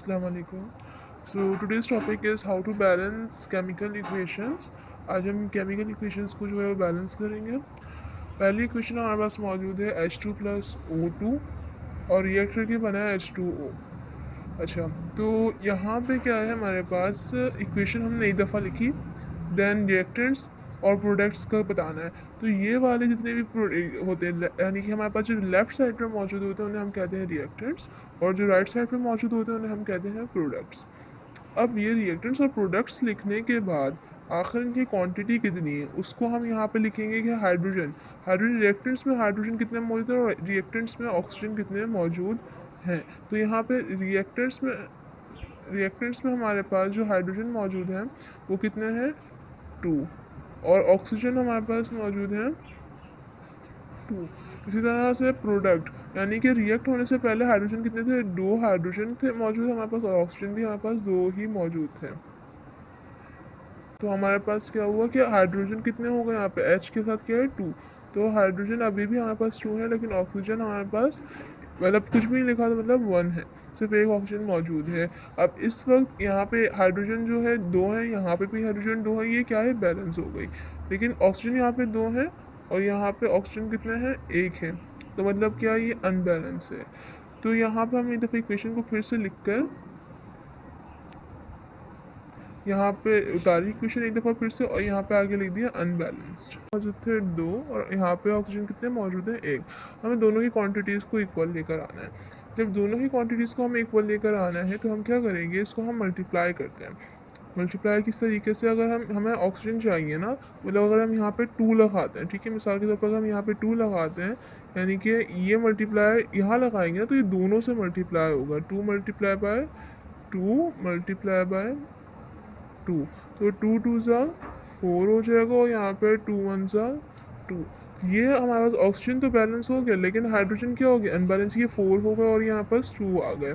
Assalamu alaikum. So today's topic is how to balance chemical equations. आज हम chemical equations को जो है वो बैलेंस करेंगे। पहली इक्वेशन हमारे पास मौजूद है H2 प्लस O2 और रिएक्टर के बना है H2O। अच्छा, तो यहाँ पे क्या है हमारे पास इक्वेशन हमने एक दफ़ा लिखी, देन रिएक्टेंट्स और प्रोडक्ट्स का बताना है। तो ये वाले जितने भी होते हैं, यानी कि हमारे पास जो लेफ्ट साइड पर मौजूद होते हैं उन्हें हम कहते हैं रिएक्टेंट्स, और जो राइट साइड पर मौजूद होते हैं उन्हें हम कहते हैं प्रोडक्ट्स। अब ये रिएक्टेंट्स और प्रोडक्ट्स लिखने के बाद आखिर इनकी क्वांटिटी कितनी है उसको हम यहाँ पे लिखेंगे कि हाइड्रोजन हाइड्रोजन रिएक्टेंट्स में हाइड्रोजन कितने मौजूद है और रिएक्टेंट्स में ऑक्सीजन कितने मौजूद हैं। तो यहाँ पे रिएक्टेंट्स में हमारे पास जो हाइड्रोजन मौजूद हैं वो कितने हैं 2, और ऑक्सीजन हमारे पास मौजूद है 2। इसी तरह से प्रोडक्ट यानी कि रिएक्ट होने से पहले हाइड्रोजन कितने थे, 2 हाइड्रोजन थे मौजूद हमारे पास, और ऑक्सीजन भी हमारे पास 2 ही मौजूद थे। तो हमारे पास क्या हुआ कि हाइड्रोजन कितने हो गए, यहाँ पे H के साथ क्या है 2, तो हाइड्रोजन अभी भी हमारे पास 2 है, लेकिन ऑक्सीजन हमारे पास मतलब कुछ भी नहीं लिखा, तो मतलब 1 है, सिर्फ एक ऑक्सीजन मौजूद है। अब इस वक्त यहाँ पे हाइड्रोजन जो है 2 है, यहाँ पे भी हाइड्रोजन 2 है, ये क्या है बैलेंस हो गई। लेकिन ऑक्सीजन यहाँ पे 2 है और यहाँ पे ऑक्सीजन कितने हैं 1 है, तो मतलब क्या ये अनबैलेंस है। तो यहाँ पे हम एक दफ़ा इक्वेशन को फिर से लिख कर यहाँ पे उतारी इक्वेशन एक दफ़ा फिर से, और यहाँ पे आगे लिख दिया अनबैलेंस्ड। मौजूद थे 2 और यहाँ पे ऑक्सीजन कितने मौजूद हैं 1। हमें दोनों की क्वांटिटीज़ को इक्वल लेकर आना है। जब दोनों की क्वांटिटीज़ को हमें इक्वल लेकर आना है तो हम क्या करेंगे, इसको हम मल्टीप्लाई करते हैं। मल्टीप्लाई किस तरीके से, अगर हमें ऑक्सीजन चाहिए ना, मतलब अगर हम यहाँ पे 2 लगाते हैं, ठीक है, मिसाल के तौर पर अगर हम यहाँ पे 2 लगाते हैं, यानी कि ये मल्टीप्लाई यहाँ लगाएंगे ना तो ये दोनों से मल्टीप्लाई होगा, 2 मल्टीप्लाई बाय 2 मल्टीप्लाई बाय 2, तो 2 ज़ा 4 हो जाएगा, और यहाँ पे 2 ज़ा 2। ये हमारे पास ऑक्सीजन तो बैलेंस हो गया, लेकिन हाइड्रोजन क्या हो गया अनबैलेंस, ये 4 हो गया और यहाँ पास 2 आ गए।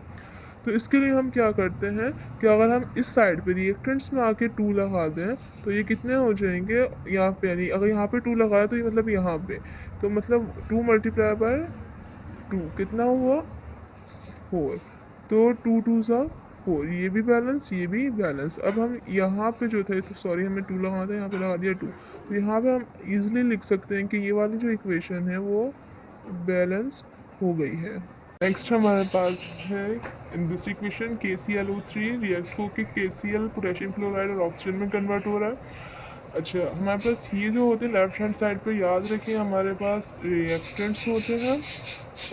तो इसके लिए हम क्या करते हैं कि अगर हम इस साइड पे रिएक्टेंट्स में आके 2 लगा दें तो ये कितने हो जाएंगे यहाँ पे, यानी अगर यहाँ पे 2 लगाया तो ये मतलब यहाँ पे, तो मतलब 2 मल्टीप्लाई बाय 2 कितना हुआ 4, तो 2 ज़ा 4, ये भी बैलेंस ये भी बैलेंस। अब हम यहाँ पे जो थे, तो सॉरी हमें 2 लगाना था, यहाँ पे लगा दिया 2, तो यहाँ पे हम इजीली लिख सकते हैं कि ये वाली जो इक्वेशन है वो बैलेंस हो गई है। नेक्स्ट हमारे पास है in this equation KClO3 react होकर KCl पोटेशियम क्लोराइड और ऑक्सीजन में कन्वर्ट हो रहा है। अच्छा, हमारे पास ये जो होते हैं लेफ्ट हैंड साइड पे, याद रखें हमारे पास रिएक्टेंट्स होते हैं,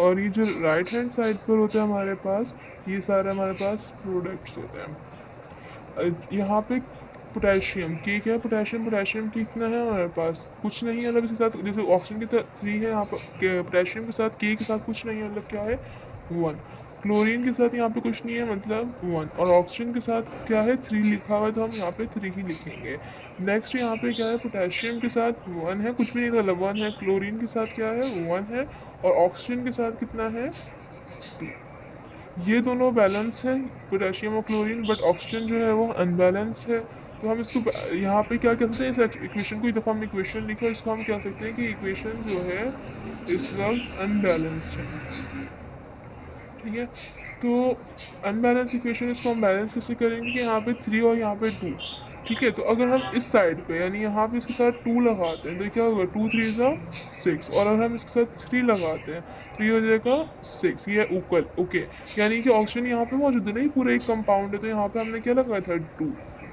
और ये जो राइट हैंड साइड पर होते हैं हमारे पास, ये सारे हमारे पास प्रोडक्ट्स होते हैं। यहाँ पे पोटेशियम के क्या है, पोटेशियम कितना है हमारे पास कुछ नहीं है, मतलब इसके साथ जैसे ऑक्सीजन की 3 है, यहाँ पर पोटेशियम के साथ के साथ कुछ नहीं है, मतलब क्या है 1। क्लोरीन के साथ यहाँ पे कुछ नहीं है, मतलब 1, और ऑक्सीजन के साथ क्या है 3 लिखा हुआ है, तो हम यहाँ पे 3 ही लिखेंगे। नेक्स्ट यहाँ पे क्या है, पोटेशियम के साथ 1 है, कुछ भी नहीं था, मतलब 1 है। क्लोरीन के साथ क्या है 1 है, और ऑक्सीजन के साथ कितना है 2। ये दोनों बैलेंस है पोटेशियम और क्लोरीन, बट ऑक्सीजन जो है वो अनबैलेंस है। तो हम इसको यहाँ पे क्या कह सकते हैं, इस इक्वेशन को एक दफ़ा हम इक्वेशन लिखो, इसको हम कह सकते हैं कि इक्वेशन जो है इस वक्त अनबैलेंस्ड है, ठीक है। तो अनबैलेंस इक्वेशन, इसको हम बैलेंस कैसे करेंगे कि यहाँ पे 3 और यहाँ पे 2, ठीक है। तो अगर हम इस साइड पे यानी यहाँ पे इसके साथ 2 लगाते हैं तो क्या होगा 2 3 ज़ा 6, और अगर हम इसके साथ 3 लगाते हैं तो ये हो जाएगा 6, ये इक्वल ओके। यानी कि ऑक्सीजन यहाँ पे मौजूद है, नहीं पूरा एक कंपाउंड है, तो यहाँ पे हमने क्या लगाया था 2,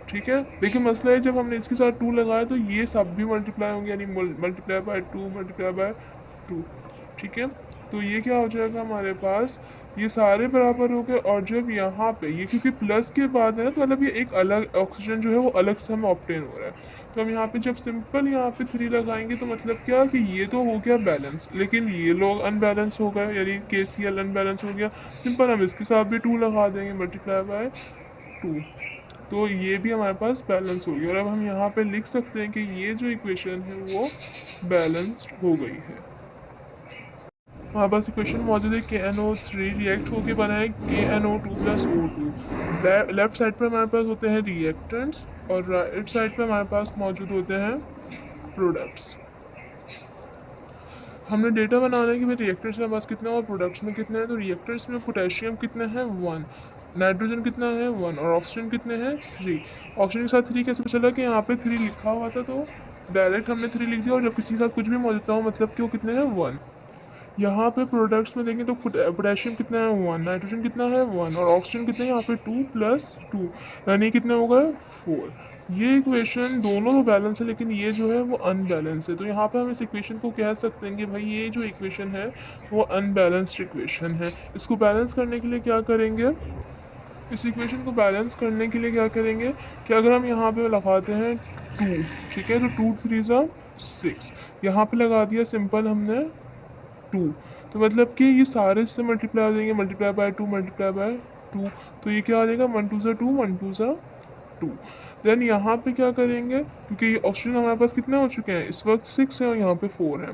ठीक है। लेकिन मसला है जब हमने इसके साथ 2 लगाया तो ये सब भी मल्टीप्लाई होंगे, यानी मल्टीप्लाई बाय 2 मल्टीप्लाई बाय 2, ठीक है। तो ये क्या हो जाएगा हमारे पास, ये सारे बराबर हो गए, और जब यहाँ पे ये क्योंकि प्लस के बाद है ना, तो मतलब ये एक अलग ऑक्सीजन जो है वो अलग से हमें ऑब्टेन हो रहा है। तो हम यहाँ पे जब सिंपल यहाँ पे 3 लगाएंगे तो मतलब क्या कि ये तो हो गया बैलेंस, लेकिन ये लोग अनबैलेंस हो गए, यानी KCl अनबैलेंस हो गया। सिंपल हम इसके साथ भी 2 लगा देंगे मल्टीप्लाई बाय 2, तो ये भी हमारे पास बैलेंस हो गया, और अब हम यहाँ पे लिख सकते हैं कि ये जो इक्वेशन है वो बैलेंस्ड हो गई है। हमारे पास इक्वेशन मौजूद है KNO3 रिएक्ट होके बना है KNO2 plus O2। Left side पर हमारे पास होते हैं रिएक्टेंट्स, और राइट साइड पर हमारे पास मौजूद होते हैं प्रोडक्ट्स। हमने डेटा बनाना है कि भाई रिएक्टर्स में पास कितना और प्रोडक्ट्स में कितना है। तो रिएक्टर्स में पोटेशियम कितना है 1, नाइट्रोजन कितना है 1 और ऑक्सीजन कितने हैं 3। ऑक्सीजन के साथ 3 कैसे पता चला कि यहाँ पे 3 लिखा हुआ था तो डायरेक्ट हमने 3 लिख दिया, और जब किसी के साथ कुछ भी मौजूद था हो मतलब कि वो कितने हैं 1। यहाँ पे प्रोडक्ट्स में देखें तो पोटेशियम कितना है 1, नाइट्रोजन कितना है 1 और ऑक्सीजन कितना है यहाँ पे 2 + 2, यानी कितना होगा 4। ये इक्वेशन दोनों तो बैलेंस है लेकिन ये जो है वो अनबैलेंस है, तो यहाँ पे हम इस इक्वेशन को कह सकते हैं कि भाई ये जो इक्वेशन है वो अनबैलेंस्ड इक्वेशन है। इसको बैलेंस करने के लिए क्या करेंगे, इस इक्वेशन को बैलेंस करने के लिए क्या करेंगे कि अगर हम यहाँ पे लगाते हैं 2, ठीक है, तो 2 3 ज़ा 6, यहाँ पे लगा दिया सिंपल हमने 2, तो मतलब कि ये सारे इससे मल्टीप्लाई हो जाएंगे, मल्टीप्लाई बाय 2 मल्टीप्लाई बाय 2, तो ये क्या आ जाएगा 1 2 ज़ा 2 1 2 ज़ा 2। देन यहाँ पे क्या करेंगे, क्योंकि ये ऑप्शन हमारे पास कितने हो चुके हैं इस वक्त 6 है और यहाँ पे 4 है,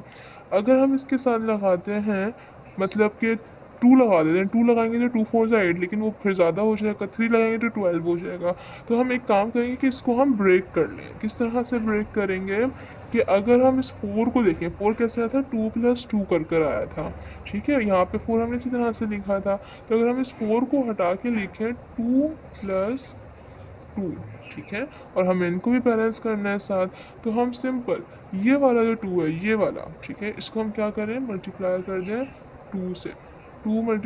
अगर हम इसके साथ लगाते हैं मतलब कि 2 लगा देते हैं, 2 लगाएंगे तो 2 4 ज़ा 8, लेकिन वो फिर ज़्यादा हो जाएगा, 3 लगाएंगे तो 12 हो जाएगा। तो हम एक काम करेंगे कि इसको हम ब्रेक कर लें। किस तरह से ब्रेक करेंगे कि अगर हम इस 4 को देखें, 4 कैसे आया था 2 + 2 कर आया था, ठीक है, यहाँ पे 4 हमने इसी तरह से लिखा था, तो अगर हम इस 4 को हटा के लिखें 2 + 2, ठीक है, और हमें इनको भी बैलेंस करना है साथ, तो हम सिंपल ये वाला जो 2 है ये वाला, ठीक है, इसको हम क्या करें मल्टीप्लाई कर दें 2 से, 2 ×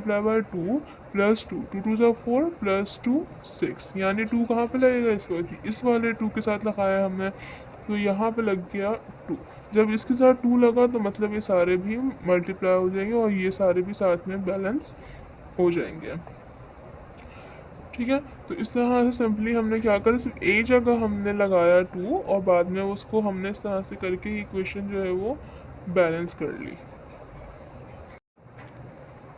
2 + 2, 2 2 ज़ा 4 + 2 6, यानी 2 कहाँ पे लगेगा इस वक्त इस वाले 2 के साथ लगाया हमने, तो यहाँ पे लग गया 2। जब इसके साथ 2 लगा तो मतलब ये सारे भी मल्टीप्लाई हो जाएंगे और ये सारे भी साथ में बैलेंस हो जाएंगे, ठीक है। तो इस तरह से सिंपली हमने क्या करा, सिर्फ एक जगह हमने लगाया 2 और बाद में उसको हमने इस तरह से करके इक्वेशन जो है वो बैलेंस कर ली।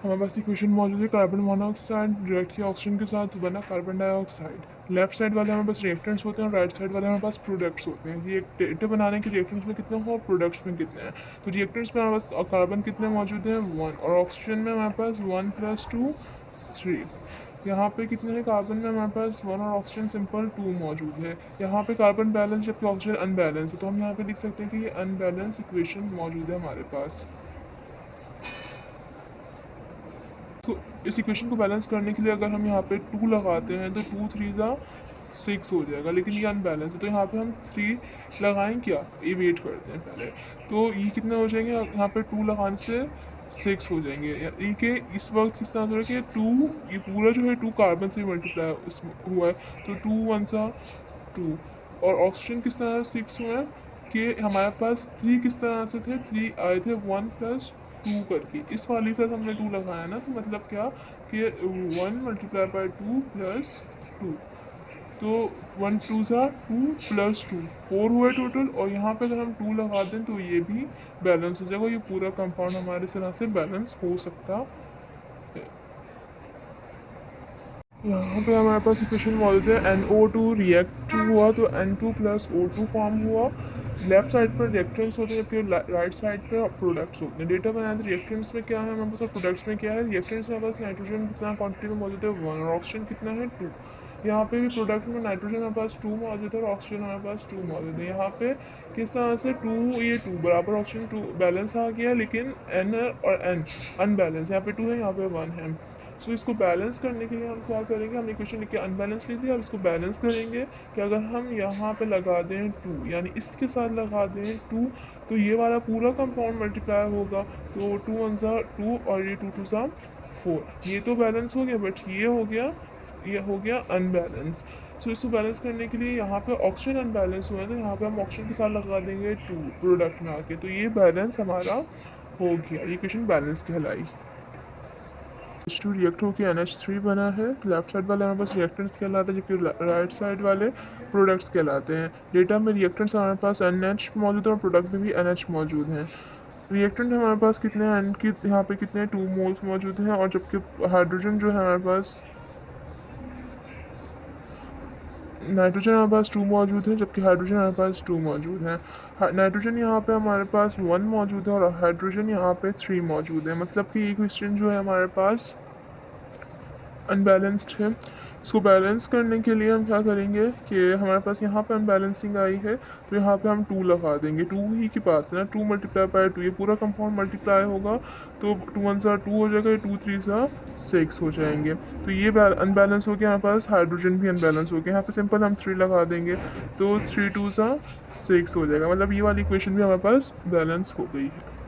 हमारे पास इक्वेशन मौजूद है, कार्बन मोनोऑक्साइड रिएक्ट किया ऑक्सीजन के साथ तो बना कार्बन डाइऑक्साइड। लेफ्ट साइड वाले हमारे पास रिएक्टेंट्स होते हैं और राइट साइड वाले हमारे पास प्रोडक्ट्स होते हैं। ये डेटा बनाने के रिएक्टेंट्स में कितने हैं और प्रोडक्ट्स में कितने हैं, तो रिएक्टेंट्स में हमारे पास कार्बन कितने मौजूद हैं 1 और ऑक्सीजन में हमारे पास 1 + 2 3। यहाँ पे कितने हैं कार्बन में हमारे पास 1 और ऑक्सीजन सिंपल 2 मौजूद है। यहाँ पे कार्बन बैलेंस जबकि ऑक्सीजन अनबैलेंस है, तो हम यहाँ पे लिख सकते हैं कि ये अनबैलेंस इक्वेशन मौजूद है हमारे पास। तो इस इक्वेशन को बैलेंस करने के लिए अगर हम यहाँ पे 2 लगाते हैं तो 2 3 ज़ा 6 हो जाएगा, लेकिन ये अनबैलेंस है तो यहाँ पे हम 3 लगाएं क्या, ये वेट करते हैं पहले, तो ये कितने हो जाएंगे यहाँ पे 2 लगाने से 6 हो जाएंगे, यानी कि इस वक्त किस तरह से हो रहा है कि 2 ये पूरा जो है 2 कार्बन से मल्टीप्लाई हुआ है, तो 2 1 सा 2 और ऑक्सीजन किस तरह से 6 हुआ है कि हमारे पास 3 किस तरह से थे, 3 आए थे 1 + 2 करके, इस वाली साथ हमने 2 लगाया ना, तो मतलब क्या कि 1 × 2 + 2, तो 1 2 ज़ा 2 + 2 4 हुए टोटल, और यहाँ पे अगर हम 2 लगा दें तो ये भी बैलेंस हो जाएगा, ये पूरा कंपाउंड हमारे इस तरह से बैलेंस हो सकता है। यहाँ पे हमारे पास इक्वेशन मौजूद है NO2 रिएक्ट हुआ तो N2 + O2 फॉर्म हुआ। लेफ्ट साइड पर रिएक्टेंट्स होते हैं जबकि राइट साइड पे प्रोडक्ट्स होते हैं। डेटा बनाए थे रिएक्टेंट्स में क्या है हमारे पास और प्रोडक्ट्स में क्या है। रिएक्टेंट्स में हमारे पास नाइट्रोजन कितना क्वांटिटी में मौजूद है 1 और ऑक्सीजन कितना है 2। यहाँ पे भी प्रोडक्ट में नाइट्रोजन हमारे पास 2 मौजूद है और ऑक्सीजन हमारे पास 2 मौजूद है। यहाँ पे किस तरह से 2 ये 2 बराबर ऑक्सीजन 2 बैलेंस आ गया, लेकिन N और N अनबैलेंस, यहाँ पे 2 है यहाँ पे 1 है। सो इसको बैलेंस करने के लिए हम क्या करेंगे, हम इक्वेशन लिख के अनबैलेंस लिख दिया, अब इसको बैलेंस करेंगे कि अगर हम यहाँ पे लगा दें 2 यानी इसके साथ लगा दें 2, तो ये वाला पूरा कंपाउंड मल्टीप्लाई होगा, तो 2 1 ज़ा 2 और ये 2 2 ज़ा 4, ये तो बैलेंस हो गया, बट ये हो गया अनबैलेंस। सो इसको बैलेंस करने के लिए यहाँ पे ऑक्सीजन अनबैलेंस हुआ है, तो यहाँ पे हम ऑक्सीजन के साथ लगा देंगे 2 प्रोडक्ट में आके, तो ये बैलेंस हमारा हो गया, ये इक्वेशन बैलेंस कहलाई। H2 रिएक्ट होकर NH3 बना है। लेफ्ट साइड वाले हमारे पास रिएक्टेंट्स कहलाते हैं जबकि राइट साइड वाले प्रोडक्ट्स कहलाते हैं। डेटा में रिएक्टेंट्स हमारे पास NH मौजूद है और प्रोडक्ट में भी NH मौजूद हैं। रिएक्टेंट हमारे पास कितने हैं, N की यहाँ पे कितने 2 मोल्स मौजूद हैं, और जबकि हाइड्रोजन जो है हमारे पास नाइट्रोजन हमारे पास 2 मौजूद है, जबकि हाइड्रोजन हमारे पास 2 मौजूद है। नाइट्रोजन यहाँ पे हमारे पास 1 मौजूद है और हाइड्रोजन यहाँ पे 3 मौजूद है, मतलब कि ये क्वेश्चन जो है हमारे पास अनबैलेंस्ड है। इसको बैलेंस करने के लिए हम क्या करेंगे कि हमारे पास यहाँ पे अनबैलेंसिंग आई है, तो यहाँ पे हम 2 लगा देंगे। 2 ही की बात है ना, 2 मल्टीप्लाई बाय 2, ये पूरा कंपाउंड मल्टीप्लाई होगा, तो 2 1 सा 2 हो जाएगा, 2 3 सा 6 हो जाएंगे। तो ये अनबैलेंस हो गया, हमारे पास हाइड्रोजन भी अनबैलेंस हो गया। यहाँ पे सिंपल हम 3 लगा देंगे, तो 3 2 सा 6 हो जाएगा। मतलब ये वाली इक्वेशन भी हमारे पास बैलेंस हो गई है।